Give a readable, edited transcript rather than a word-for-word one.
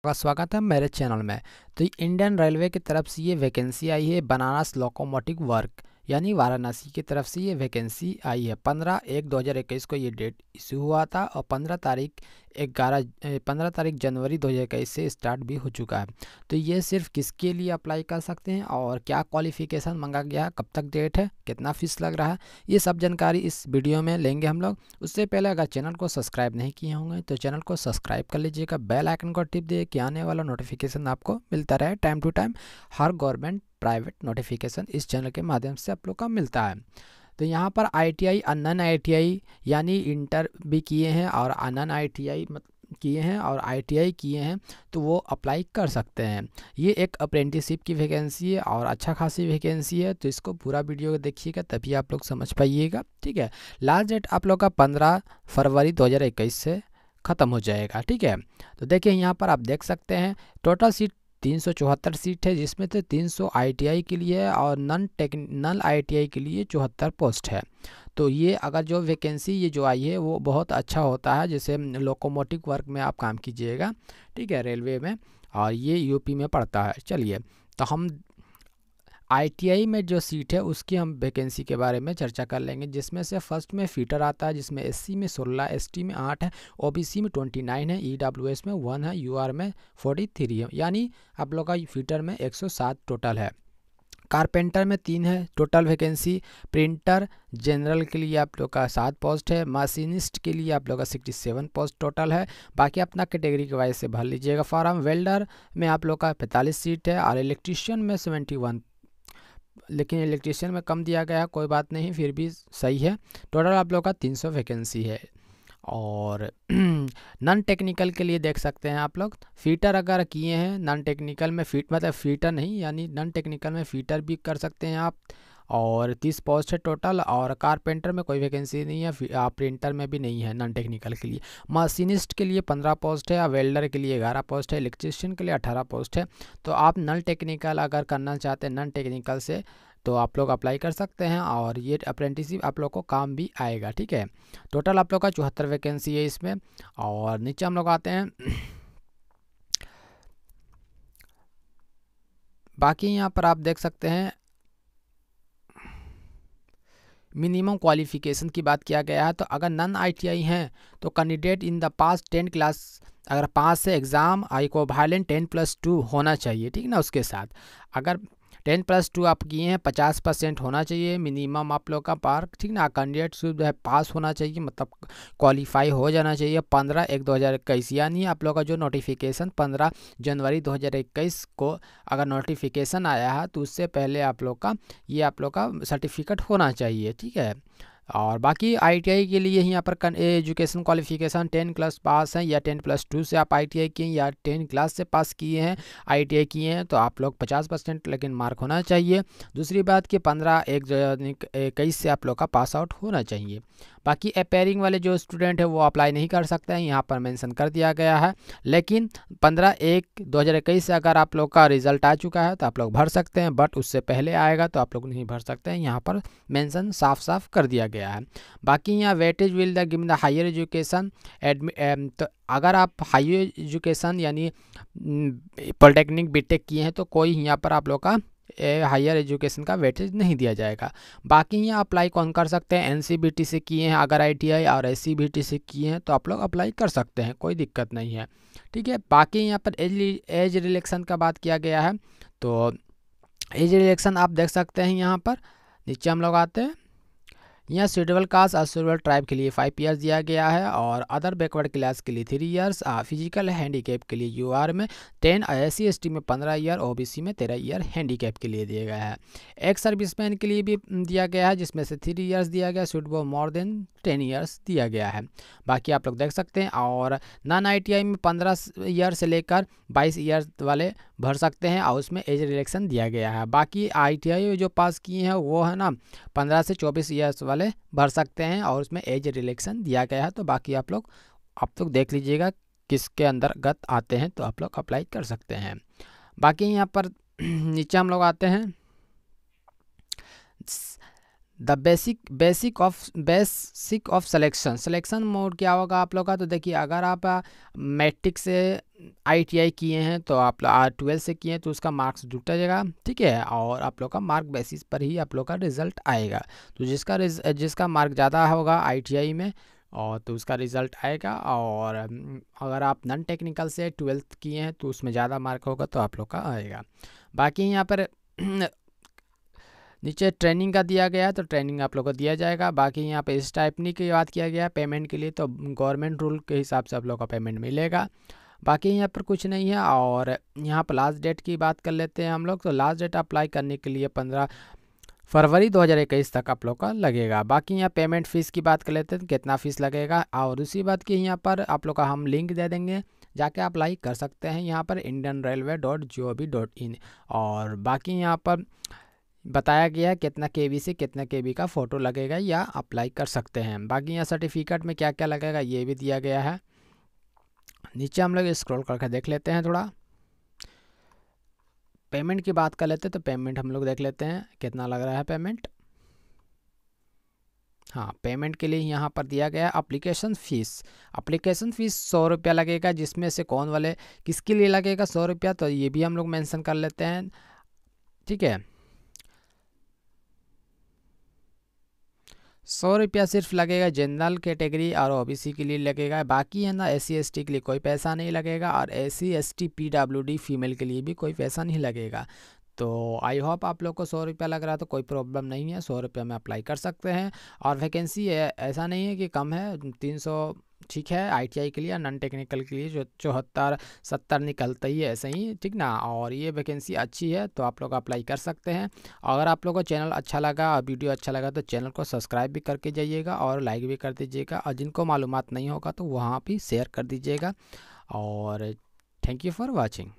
का स्वागत है मेरे चैनल में। तो इंडियन रेलवे की तरफ से ये वैकेंसी आई है बनारस लोकोमोटिव वर्क यानी वाराणसी की तरफ से ये वैकेंसी आई है। 15/1/2021 को ये डेट इशू हुआ था और 15 तारीख जनवरी 2021 से स्टार्ट भी हो चुका है। तो ये सिर्फ किसके लिए अप्लाई कर सकते हैं और क्या क्वालिफिकेशन मांगा गया है, कब तक डेट है, कितना फीस लग रहा है, ये सब जानकारी इस वीडियो में लेंगे हम लोग। उससे पहले अगर चैनल को सब्सक्राइब नहीं किए होंगे तो चैनल को सब्सक्राइब कर लीजिएगा, बेल आइकन को टिप दिए कि आने वाला नोटिफिकेशन आपको मिलता रहे टाइम टू टाइम। हर गवर्नमेंट प्राइवेट नोटिफिकेशन इस चैनल के माध्यम से आप लोग का मिलता है। तो यहाँ पर ITI नॉन ITI यानी इंटर भी किए हैं और नॉन ITI किए हैं और ITI किए हैं तो वो अप्लाई कर सकते हैं। ये एक अप्रेंटिसशिप की वैकेंसी है और अच्छा खासी वैकेंसी है, तो इसको पूरा वीडियो देखिएगा तभी आप लोग समझ पाइएगा। ठीक है, लास्ट डेट आप लोग का 15 फरवरी 2021 से ख़त्म हो जाएगा। ठीक है, तो देखिए यहाँ पर आप देख सकते हैं टोटल सीट 374 सीट है, जिसमें से 300 ITI के लिए है और नॉन ITI के लिए 74 पोस्ट है। तो ये अगर जो वैकेंसी ये जो आई है वो बहुत अच्छा होता है, जैसे लोकोमोटिव वर्क में आप काम कीजिएगा, ठीक है, रेलवे में, और ये UP में पड़ता है। चलिए, तो हम ITI में जो सीट है उसकी हम वैकेंसी के बारे में चर्चा कर लेंगे, जिसमें से फर्स्ट में फीटर आता है, जिसमें SC में 16, ST में 8 है, OBC में 29 है, EWS में 1 है, UR में 43 है, यानी आप लोग का फीटर में 107 टोटल है। कारपेंटर में 3 है टोटल वैकेंसी। प्रिंटर जनरल के लिए आप लोग का 7 पोस्ट है। मशीनिस्ट के लिए आप लोग का 67 पोस्ट टोटल है। बाकी अपना कैटेगरी के वाइज से भर लीजिएगा फॉर्म। वेल्डर में आप लोग का 45 सीट है और इलेक्ट्रीशियन में 71, लेकिन इलेक्ट्रीशियन में कम दिया गया है, कोई बात नहीं, फिर भी सही है। टोटल आप लोग का 300 वैकेंसी है। और नॉन टेक्निकल के लिए देख सकते हैं आप लोग, फीटर अगर किए हैं नॉन टेक्निकल में मतलब फीटर नहीं, यानी नॉन टेक्निकल में फीटर भी कर सकते हैं आप, और 30 पोस्ट है टोटल। और कारपेंटर में कोई वैकेंसी नहीं है, प्रिंटर में भी नहीं है नॉन टेक्निकल के लिए। मशीनिस्ट के लिए 15 पोस्ट है, वेल्डर के लिए 11 पोस्ट है, इलेक्ट्रीशियन के लिए 18 पोस्ट है। तो आप नॉन टेक्निकल अगर करना चाहते हैं नॉन टेक्निकल से तो आप लोग अप्लाई कर सकते हैं और ये अप्रेंटिसशिप आप लोग को काम भी आएगा। ठीक है, टोटल आप लोग का 74 वैकेंसी है इसमें। और नीचे हम लोग आते हैं, बाकी यहाँ पर आप देख सकते हैं मिनिमम क्वालिफिकेशन की बात किया गया है। तो अगर नॉन ITI हैं तो candidate in the pass 10 class, अगर 5 से एग्ज़ाम इक्विवेलेंट 10+2 होना चाहिए, ठीक ना। उसके साथ अगर 10+2 आप किए हैं 50% होना चाहिए मिनिमम आप लोग का पार्क, ठीक ना। कैंडिडेट शुद्ध है पास होना चाहिए, मतलब क्वालिफाई हो जाना चाहिए 15/1/2021, यानी आप लोग का जो नोटिफिकेशन 15 जनवरी 2021 को अगर नोटिफिकेशन आया है तो उससे पहले आप लोग का ये आप लोग का सर्टिफिकेट होना चाहिए। ठीक है, और बाकी ITI के लिए यहाँ पर एजुकेशन क्वालिफिकेशन 10 क्लास पास हैं या 10+2 से आप ITI किए हैं या 10 क्लास से पास किए हैं, ITI किए हैं तो आप लोग 50% लेकिन मार्क होना चाहिए। दूसरी बात कि 15/1/2021 से आप लोग का पास आउट होना चाहिए। बाकी अपेयरिंग वाले जो स्टूडेंट है वो अप्लाई नहीं कर सकते हैं, यहाँ पर मेंशन कर दिया गया है। लेकिन 15/1/2021 से अगर आप लोग का रिजल्ट आ चुका है तो आप लोग भर सकते हैं, बट उससे पहले आएगा तो आप लोग नहीं भर सकते हैं, यहाँ पर मेंशन साफ साफ कर दिया गया है। बाकी यहाँ weightage will the given the higher education तो अगर आप हायर एजुकेशन यानी पॉलिटेक्निक BTech किए हैं तो कोई यहाँ पर आप लोग का हायर एजुकेशन का वेटेज नहीं दिया जाएगा। बाकी यहाँ अप्लाई कौन कर सकते हैं, NCBT से किए हैं अगर ITI और SCBT से किए हैं तो आप लोग अप्लाई कर सकते हैं, कोई दिक्कत नहीं है। ठीक है, बाकी यहाँ पर एज रिलेक्शन का बात किया गया है। तो एज रिलेक्शन आप देख सकते हैं, यहाँ पर नीचे हम लोग आते हैं, यहाँ शेड्यूल कास्ट और शेड्यूल ट्राइब के लिए 5 ईयर्स दिया गया है और अदर बैकवर्ड क्लास के लिए 3 ईयर्स, फिजिकल हैंडीकैप के लिए UR में 10, SC ST में 15 ईयर, OBC में 13 ईयर हैंडीकैप के लिए दिया गया है। एक सर्विसमैन के लिए भी दिया गया है जिसमें से 3 ईयर्स दिया गया, सुटेबल मोर देन 10 ईयर्स दिया गया है। बाकी आप लोग देख सकते हैं। और नॉन ITI में 15 ईयर से लेकर 22 ईयर वाले भर सकते हैं और उसमें एज रिलेक्शन दिया गया है। बाकी ITI जो पास किए हैं वो है ना 15 से 24 ईयर्स वाले भर सकते हैं और उसमें एज रिलेक्शन दिया गया है। तो बाकी आप लोग देख लीजिएगा किसके अंतर्गत आते हैं तो आप लोग अप्लाई कर सकते हैं। बाकी यहाँ पर नीचे हम लोग आते हैं, the basic of selection mode क्या होगा आप लोग का। तो देखिए, अगर आप मैट्रिक से ITI किए हैं तो आप 12 से किए हैं तो उसका मार्क्स जुटा जाएगा, ठीक है। और आप लोग का मार्क बेसिस पर ही आप लोग का रिज़ल्ट आएगा। तो जिसका मार्क ज़्यादा होगा ITI में और तो उसका रिज़ल्ट आएगा। और अगर आप नॉन टेक्निकल से 12th किए हैं तो उसमें ज़्यादा मार्क होगा तो आप लोग का आएगा। बाकी यहाँ पर नीचे ट्रेनिंग का दिया गया है तो ट्रेनिंग आप लोग को दिया जाएगा। बाकी यहाँ पे स्टाइपनी की बात किया गया है पेमेंट के लिए, तो गवर्नमेंट रूल के हिसाब से आप लोग का पेमेंट मिलेगा। बाकी यहाँ पर कुछ नहीं है। और यहाँ पर लास्ट डेट की बात कर लेते हैं हम लोग। तो लास्ट डेट अप्लाई करने के लिए 15 फरवरी 2021 तक आप लोग का लगेगा। बाकी यहाँ पेमेंट फ़ीस की बात कर लेते हैं तो कितना फ़ीस लगेगा। और उसी बात की यहाँ पर आप लोग का हम लिंक दे देंगे, जाके अप्लाई कर सकते हैं यहाँ पर indianrailway.gov.in। और बाकी यहाँ पर बताया गया है कितना केबी से कितना केबी का फ़ोटो लगेगा या अप्लाई कर सकते हैं। बाकी यहाँ सर्टिफिकेट में क्या क्या लगेगा ये भी दिया गया है। नीचे हम लोग स्क्रॉल करके देख लेते हैं थोड़ा। पेमेंट की बात कर लेते हैं तो पेमेंट हम लोग देख लेते हैं कितना लग रहा है पेमेंट। हाँ, पेमेंट के लिए यहाँ पर दिया गया एप्लीकेशन फ़ीस। एप्लीकेशन फ़ीस 100 रुपया लगेगा, जिसमें से कौन वाले किसके लिए लगेगा 100 रुपया, तो ये भी हम लोग मेंशन कर लेते हैं, ठीक है। 100 रुपया सिर्फ लगेगा जनरल कैटेगरी और OBC के लिए लगेगा। बाकी है ना SC ST के लिए कोई पैसा नहीं लगेगा, और SC ST PWD फीमेल के लिए भी कोई पैसा नहीं लगेगा। तो आई होप आप लोग को 100 रुपया लग रहा है तो कोई प्रॉब्लम नहीं है, 100 रुपया में अप्लाई कर सकते हैं। और वैकेंसी है ऐसा नहीं है कि कम है, 300 ठीक है ITI के लिए। नॉन टेक्निकल के लिए जो 74 70 निकलता ही है ऐसे ही, ठीक ना। और ये वैकेंसी अच्छी है तो आप लोग अप्लाई कर सकते हैं। अगर आप लोग को चैनल अच्छा लगा और वीडियो अच्छा लगा तो चैनल को सब्सक्राइब भी करके जाइएगा और लाइक भी कर दीजिएगा। और जिनको मालूमात नहीं होगा तो वहाँ भी शेयर कर दीजिएगा। और थैंक यू फॉर वॉचिंग।